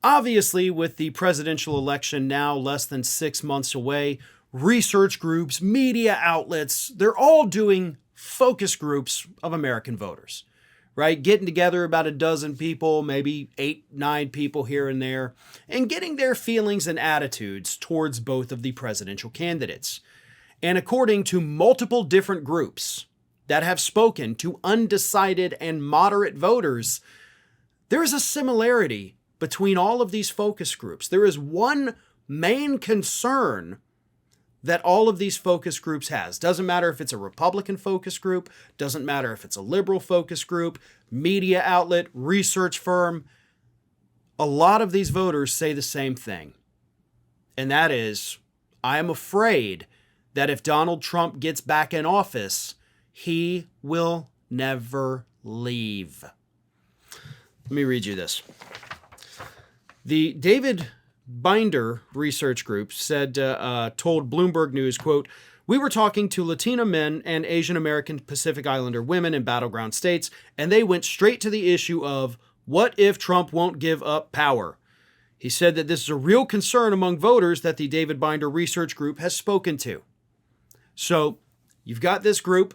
Obviously, with the presidential election now less than 6 months away, research groups, media outlets, they're all doing focus groups of American voters, right? Getting together about a dozen people, maybe 8, 9 people here and there, and getting their feelings and attitudes towards both of the presidential candidates. And according to multiple different groups that have spoken to undecided and moderate voters, there is a similarity between all of these focus groups. There is one main concern that all of these focus groups has. Doesn't matter if it's a Republican focus group, doesn't matter if it's a liberal focus group, media outlet, research firm. A lot of these voters say the same thing. And that is, I am afraid that if Donald Trump gets back in office, he will never leave. Let me read you this. The David Binder Research Group said, told Bloomberg News, quote, "We were talking to Latino men and Asian American Pacific Islander women in battleground states, and they went straight to the issue of what if Trump won't give up power?" He said that this is a real concern among voters that the David Binder Research Group has spoken to. So you've got this group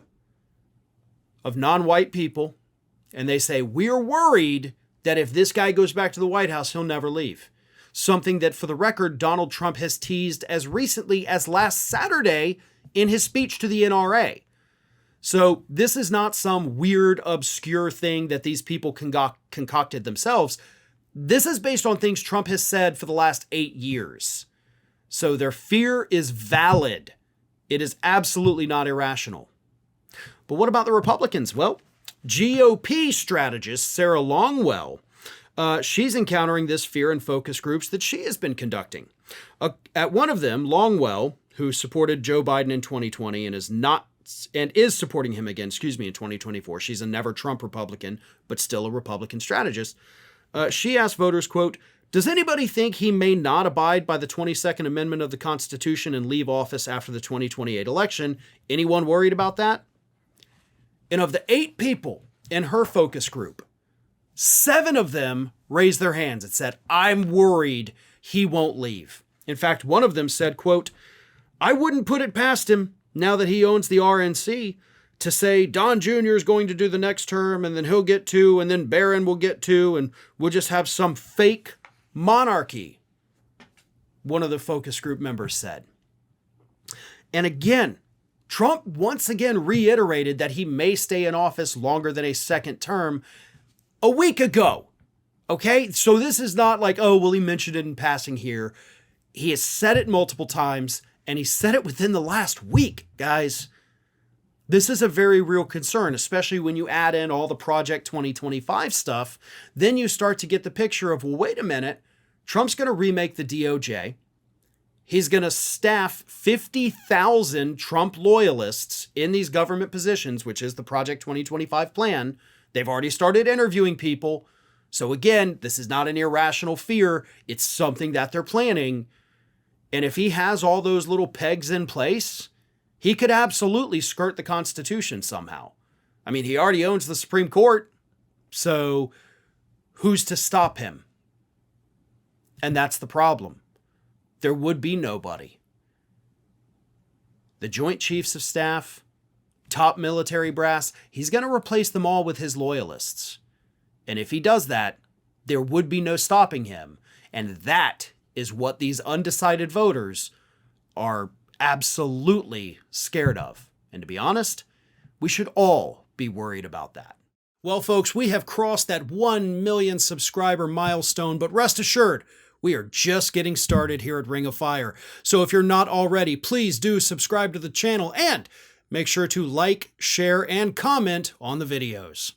of non-white people, and they say, we're worried that if this guy goes back to the White House, he'll never leave. Something that, for the record, Donald Trump has teased as recently as last Saturday in his speech to the NRA. So this is not some weird, obscure thing that these people concocted themselves. This is based on things Trump has said for the last 8 years. So their fear is valid. It is absolutely not irrational. But what about the Republicans? Well, GOP strategist Sarah Longwell, she's encountering this fear in focus groups that she has been conducting. At one of them, Longwell, who supported Joe Biden in 2020 and is supporting him again, in 2024. She's a never Trump Republican, but still a Republican strategist. She asked voters, quote, "Does anybody think he may not abide by the 22nd Amendment of the Constitution and leave office after the 2028 election? Anyone worried about that?" And of the 8 people in her focus group, 7 of them raised their hands and said, "I'm worried he won't leave." In fact, one of them said, quote, "I wouldn't put it past him, now that he owns the RNC, to say Don Jr. is going to do the next term, and then he'll get 2, and then Barron will get 2, and we'll just have some fake monarchy," one of the focus group members said. And again, Trump once again reiterated that he may stay in office longer than a second term a week ago. Okay? So this is not like, oh, well, he mentioned it in passing here. He has said it multiple times, and he said it within the last week, guys. This is a very real concern, especially when you add in all the Project 2025 stuff. Then you start to get the picture of, well, wait a minute. Trump's going to remake the DOJ. He's going to staff 50,000 Trump loyalists in these government positions, which is the Project 2025 plan. They've already started interviewing people. So again, this is not an irrational fear. It's something that they're planning. And if he has all those little pegs in place, he could absolutely skirt the Constitution somehow. I mean, he already owns the Supreme Court. So who's to stop him? And that's the problem. There would be nobody. The Joint Chiefs of Staff, top military brass, he's going to replace them all with his loyalists. And if he does that, there would be no stopping him. And that is what these undecided voters are absolutely scared of. And to be honest, we should all be worried about that. Well, folks, we have crossed that 1 million subscriber milestone, but rest assured, we are just getting started here at Ring of Fire. So if you're not already, please do subscribe to the channel and make sure to like, share, and comment on the videos.